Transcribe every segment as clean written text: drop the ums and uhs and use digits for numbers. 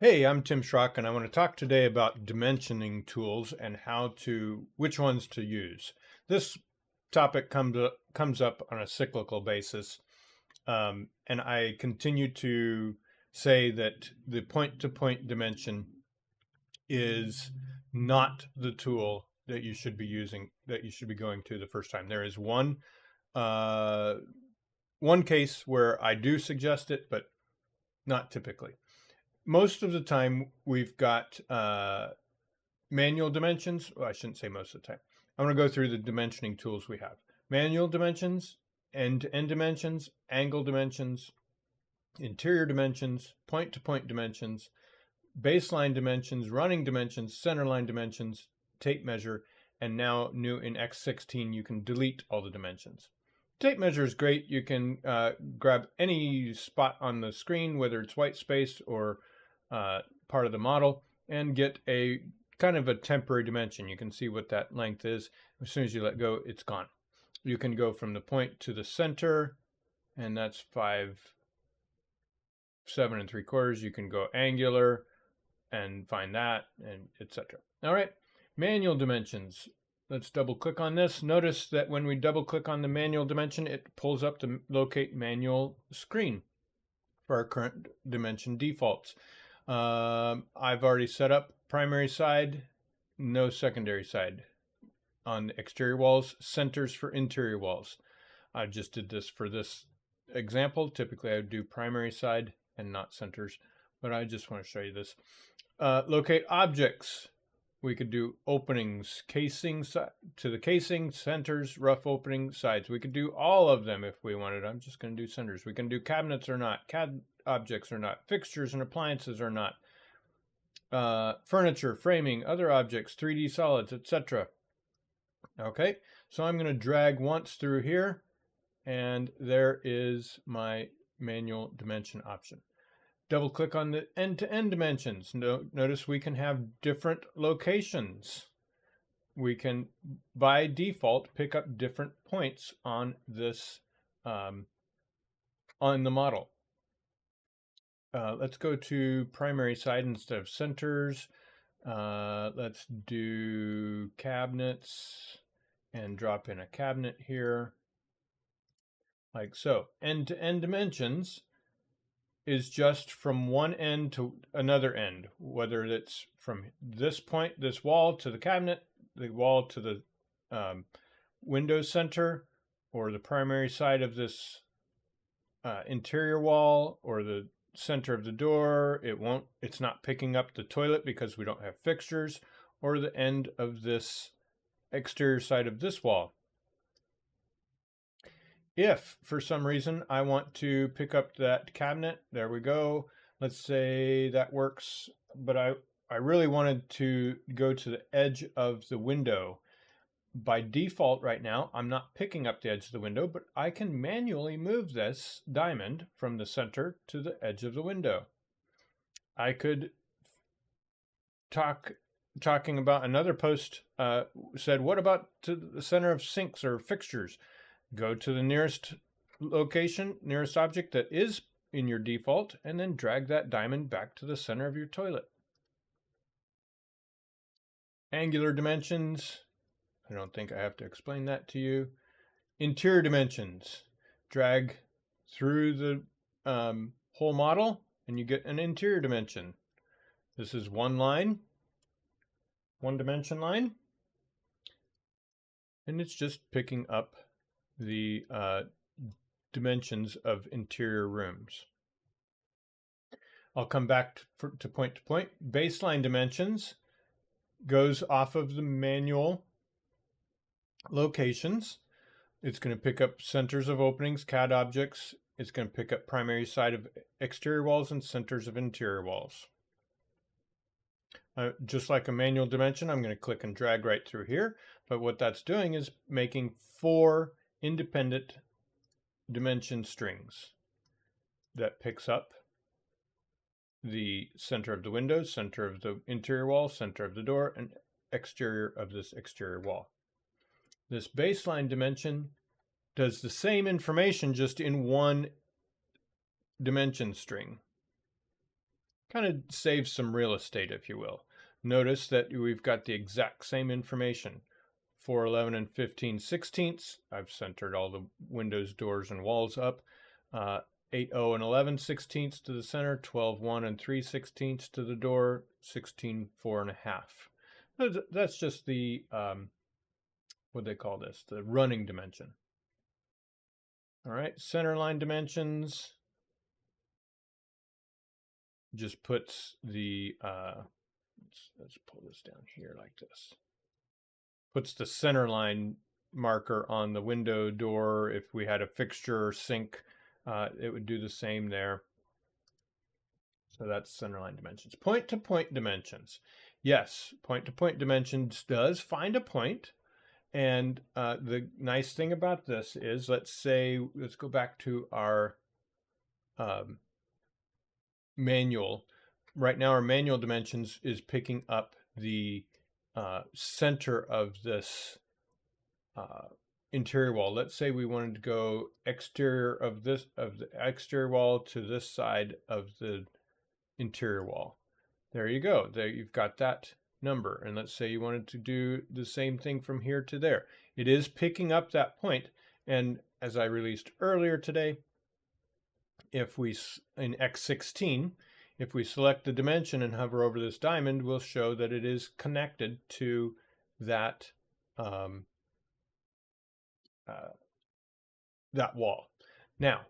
Hey, I'm Tim Schrock, and I want to talk today about dimensioning tools and which ones to use. This topic comes up on a cyclical basis, and I continue to say that the point-to-point dimension is not the tool that you should be using, that you should be going to the first time. There is uh, one case where I do suggest it, but not typically. Most of the time we've got manual dimensions. Well, I shouldn't say most of the time. I'm going to go through the dimensioning tools we have. Manual dimensions, end-to-end dimensions, angle dimensions, interior dimensions, point-to-point dimensions, baseline dimensions, running dimensions, centerline dimensions, tape measure, and now new in X16 you can delete all the dimensions. Tape measure is great. You can grab any spot on the screen, whether it's white space or part of the model, and get a kind of a temporary dimension. You can see what that length is. As soon as you let go, it's gone. You can go from the point to the center, and that's 5, 7 3/4. You can go angular and find that, and etc. All right, manual dimensions. Let's double click on this. Notice that when we double click on the manual dimension, it pulls up the locate manual screen for our current dimension defaults. I've already set up primary side, no secondary side on the exterior walls, centers for interior walls. I just did this for this example. Typically I would do primary side and not centers, but I just want to show you this. Locate objects. We could do openings, casing to the casing, centers, rough opening, sides. We could do all of them if we wanted. I'm just going to do centers. We can do cabinets or not, CAD objects or not, fixtures and appliances or not, furniture, framing, other objects, 3D solids, etc. Okay, so I'm going to drag once through here, and there is my manual dimension option. Double click on the end-to-end dimensions. Notice we can have different locations. We can, by default, pick up different points on this, on the model. Let's go to primary side instead of centers. Let's do cabinets and drop in a cabinet here, like so. End-to-end dimensions is just from one end to another end, whether it's from this point, this wall to the cabinet, the wall to the window center, or the primary side of this interior wall, or the center of the door. It's not picking up the toilet because we don't have fixtures, or the end of this exterior side of this wall. If for some reason I want to pick up that cabinet, there we go. Let's say that works, but I really wanted to go to the edge of the window. By default right now, I'm not picking up the edge of the window, but I can manually move this diamond from the center to the edge of the window. I could talking about another post said, what about to the center of sinks or fixtures? Go to the nearest location, nearest object that is in your default, and then drag that diamond back to the center of your toilet. Angular dimensions. I don't think I have to explain that to you. Interior dimensions. Drag through the whole model, and you get an interior dimension. This is one line, one dimension line, and it's just picking up the dimensions of interior rooms. I'll come back to point. Baseline dimensions goes off of the manual locations. It's going to pick up centers of openings, CAD objects. It's going to pick up primary side of exterior walls and centers of interior walls. Just like a manual dimension, I'm going to click and drag right through here. But what that's doing is making 4 independent dimension strings that picks up the center of the window, center of the interior wall, center of the door, and exterior of this exterior wall. This baseline dimension does the same information just in one dimension string. kind of saves some real estate, if you will. Notice that we've got the exact same information. 4, 11, and 15/16. I've centered all the windows, doors, and walls up. 8, 0, and 11/16 to the center, 12, 1, and 3/16 to the door, 16, 4.5. That's just the, what do they call this? The running dimension. All right, center line dimensions just puts the, let's pull this down here like this. Puts the center line marker on the window, door. If we had a fixture or sink, it would do the same there. So that's center line dimensions. Point-to-point dimensions. Yes, point-to-point dimensions does find a point. And the nice thing about this is, let's go back to our manual. Right now, our manual dimensions is picking up the center of this interior wall. Let's say we wanted to go exterior of the exterior wall to this side of the interior wall. There you go. There you've got that number. And let's say you wanted to do the same thing from here to there. It is picking up that point. And as I released earlier today, if we in X16, if we select the dimension and hover over this diamond, we'll show that it is connected to that that wall. Now,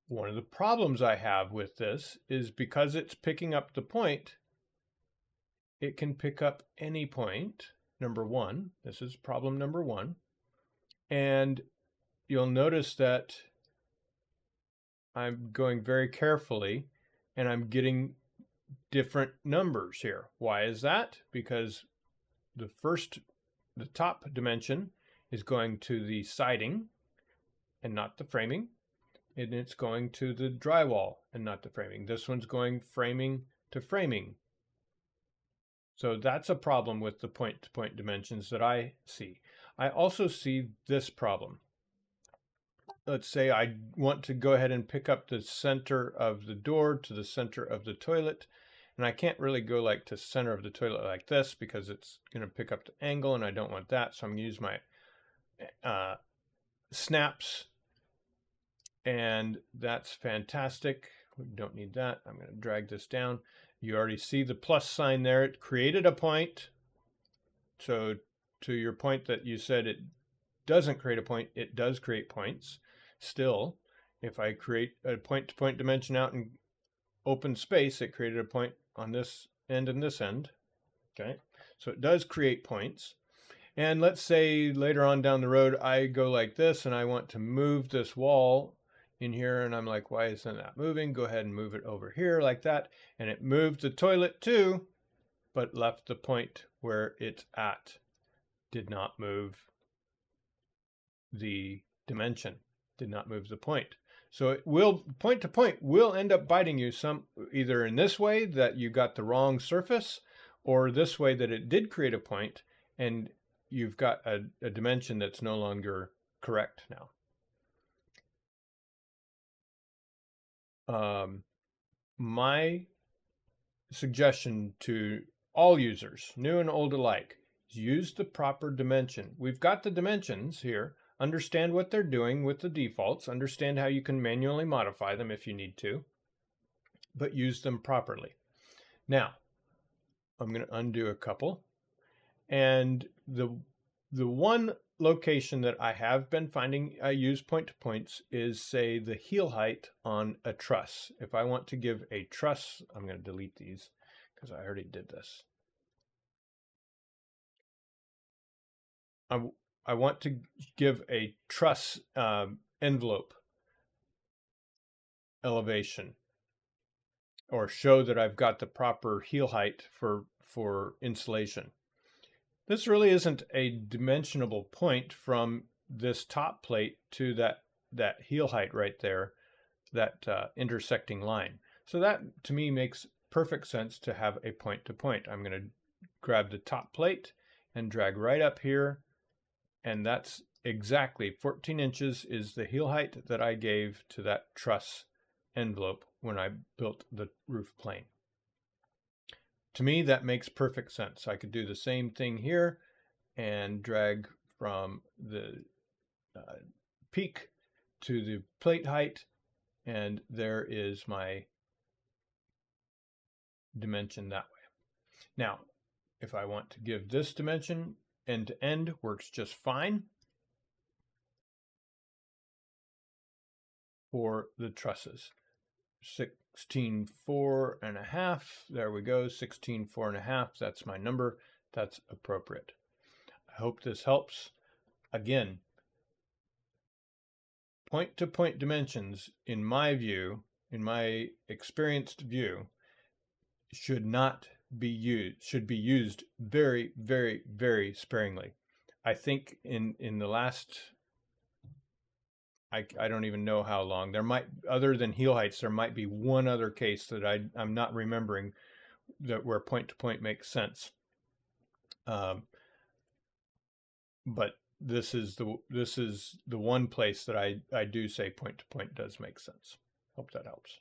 one of the problems I have with this is because it's picking up the point, it can pick up any point, number one. This is problem number one. And you'll notice that I'm going very carefully and I'm getting different numbers here. Why is that? Because the top dimension is going to the siding and not the framing, and it's going to the drywall and not the framing. This one's going framing to framing. So that's a problem with the point-to-point dimensions that I see. I also see this problem. Let's say I want to go ahead and pick up the center of the door to the center of the toilet. And I can't really go like to center of the toilet like this because it's going to pick up the angle and I don't want that. So I'm going to use my snaps. And that's fantastic. We don't need that. I'm going to drag this down. You already see the plus sign there. It created a point. So to your point that you said it doesn't create a point, it does create points. Still, if I create a point-to-point dimension out in open space, it created a point on this end and this end. Okay, so it does create points. And let's say later on down the road, I go like this and I want to move this wall in here and I'm like, why isn't that moving? Go ahead and move it over here like that. And it moved the toilet too, but left the point where it's at. Did not move the dimension, did not move the point. So it will, point to point will end up biting you some, either in this way that you got the wrong surface, or this way that it did create a point and you've got a dimension that's no longer correct now. My suggestion to all users, new and old alike, is use the proper dimension. We've got the dimensions here. Understand what they're doing with the defaults. Understand how you can manually modify them if you need to, but use them properly. Now, I'm going to undo a couple. And the one location that I have been finding I use point-to-points is, say, the heel height on a truss. If I want to give a truss, I'm going to delete these because I already did this. I want to give a truss envelope elevation, or show that I've got the proper heel height for insulation. This really isn't a dimensionable point from this top plate to that heel height right there, that intersecting line. So that to me makes perfect sense to have a point-to-point. I'm going to grab the top plate and drag right up here, and that's exactly 14 inches is the heel height that I gave to that truss envelope when I built the roof plane. to me, that makes perfect sense. I could do the same thing here and drag from the peak to the plate height, and there is my dimension that way. Now, if I want to give this dimension end to end, works just fine for the trusses. 16.4.5, there we go, 16.4.5, that's my number, that's appropriate. I hope this helps. Again, point-to-point dimensions, in my view, in my experienced view, should be used very, very, very sparingly. I think in the last, I don't even know how long, there might, other than heel heights, there might be one other case that I'm not remembering that where point-to-point makes sense. But this is the one place that I do say point-to-point does make sense. Hope that helps.